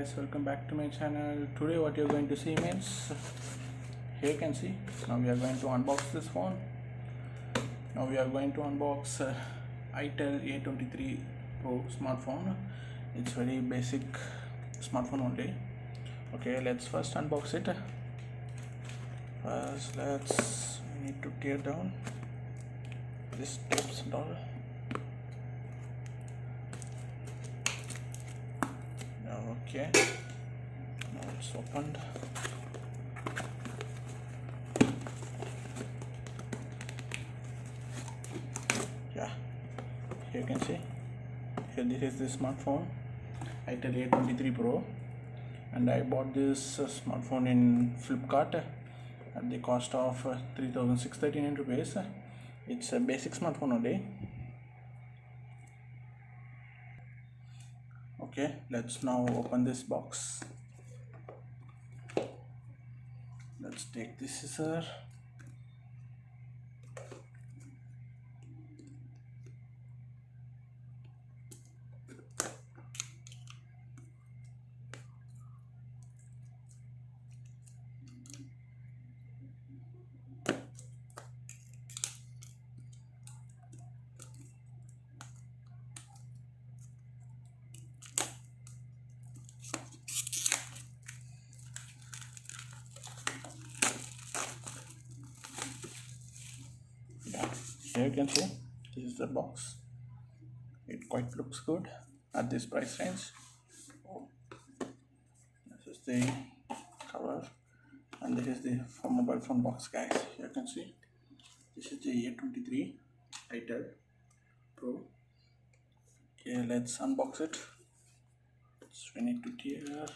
guys, welcome back to my channel. Today what you're going to see means, here you can see, now we are going to unbox this phone. Now we are going to unbox itel A32 Pro smartphone. It's very basic smartphone only. Okay, let's first unbox it. First we need to tear down this tapes and all. Okay, now it's opened. Yeah, here you can see, here this is the smartphone itel A32 Pro, and I bought this smartphone in Flipkart at the cost of 3,639 rupees. It's a basic smartphone only. Okay, let's now open this box. Let's take this scissor. Here you can see, this is the box. It quite looks good at this price range. This is the cover, and this is the mobile phone box, guys. Here you can see, this is the A23 itel Pro. Okay, let's unbox it. So we need to tear.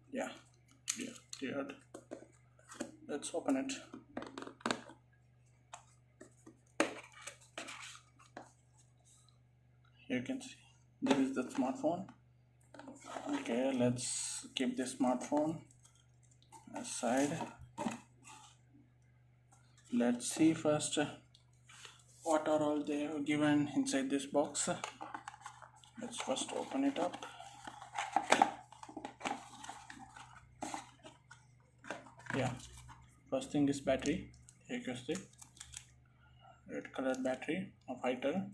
Yeah, teared. Let's open it. Here you can see, this is the smartphone. Okay, let's keep the smartphone aside. Let's see first what are all they have given inside this box. Let's first open it up. Yeah, first thing is battery. Here you can see, red colored battery of itel.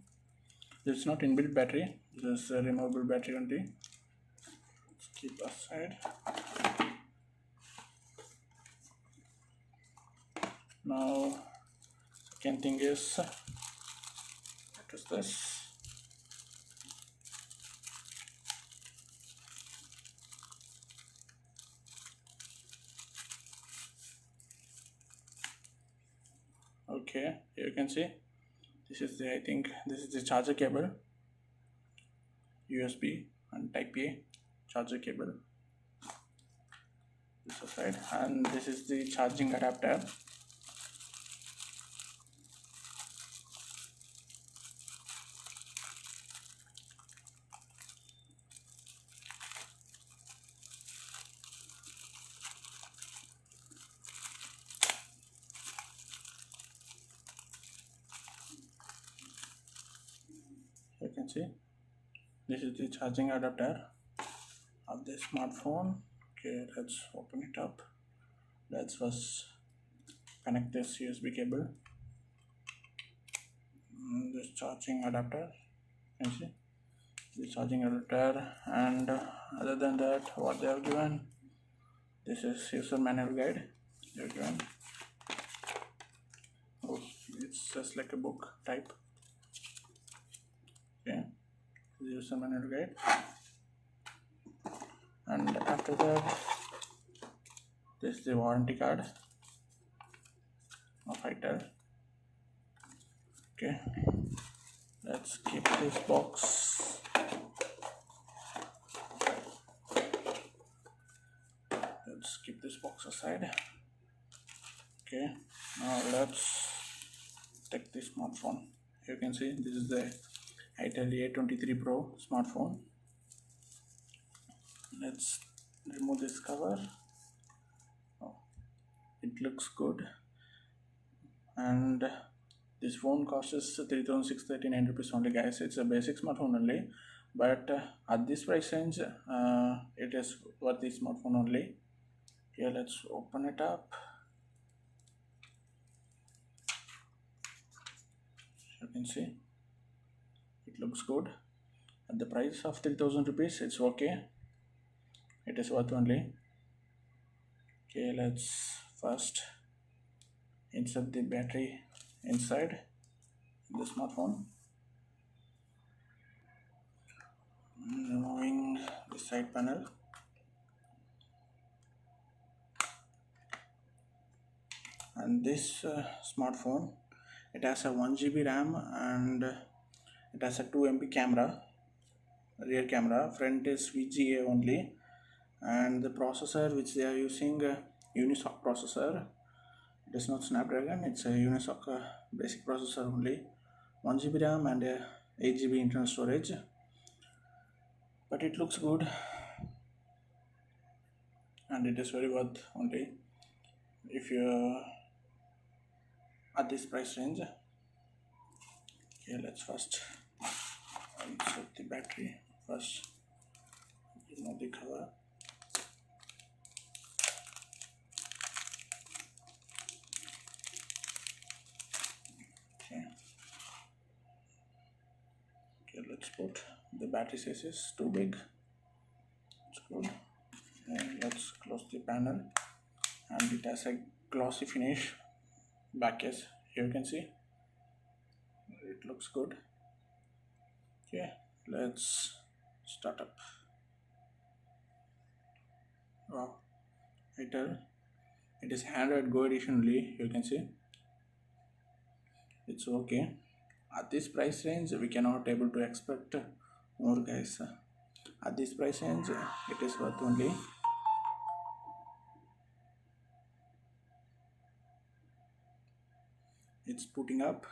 This is not inbuilt battery, this is a removable battery only. Let's keep aside. Now second thing is, what is this? Okay, here you can see, this is the, I think this is the charger cable, USB and type A charger cable, this aside, and this is the charging adapter. You can see, this is the charging adapter of the smartphone. Okay, let's open it up. Let's first connect this USB cable, this charging adapter. You can see the charging adapter, and other than that, what they have given, this is user manual guide they have given. Oh, it's just like a book type. Okay, the user manual guide, and after that, this is the warranty card of itel. Okay, let's keep this box. Let's keep this box aside. Okay, now let's take this smartphone. You can see, this is the itel A23 Pro smartphone. Let's remove this cover. Oh, it looks good. and this phone costs 3,639 rupees only, guys. It's a basic smartphone only, but at this price range, it is worth the smartphone only. Here, let's open it up. You can see it looks good. At the price of 3,000 rupees, it's okay. It is worth only. Okay, let's first insert the battery inside the smartphone. Removing the side panel. And this smartphone, it has a 1 GB RAM and it has a 2 MP camera, rear camera. Front is VGA only, and the processor which they are using, Unisoc processor. It is not Snapdragon, it's a Unisoc basic processor only. 1 GB RAM and 8 GB internal storage, but it looks good and it is very worth only if you at this price range. Okay, let's first insert the battery. First, remove the cover. Okay, let's put the battery size is too big. It's good. And let's close the panel, and it has a glossy finish back case. Here you can see it looks good. Okay, let's start up. Wow, itel. It is Android Go edition only. You can see it's okay. At this price range, we cannot able to expect more, guys. At this price range, it is worth only. It's putting up.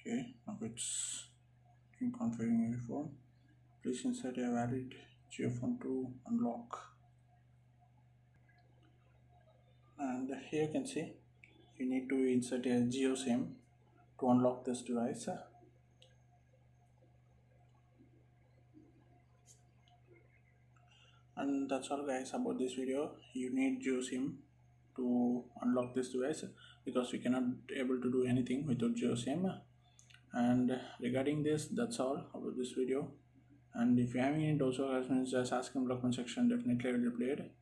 Okay, now it's configuring your phone. Please insert a valid Jio phone to unlock. And here you can see you need to insert a Jio SIM to unlock this device. And that's all, guys, about this video. You need Jio SIM to unlock this device because we cannot able to do anything without Jio SIM. And regarding this, that's all about this video. And if you have any doubts or questions, just ask in the comment section. Definitely I will reply it.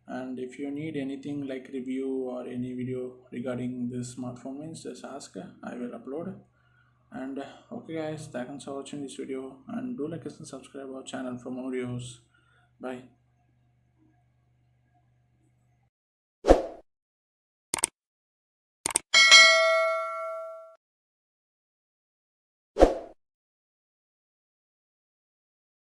And if you need anything like review or any video regarding this smartphone means, just ask, I will upload. And okay, guys, thanks for watching this video, and do like us and subscribe our channel for more videos. Bye.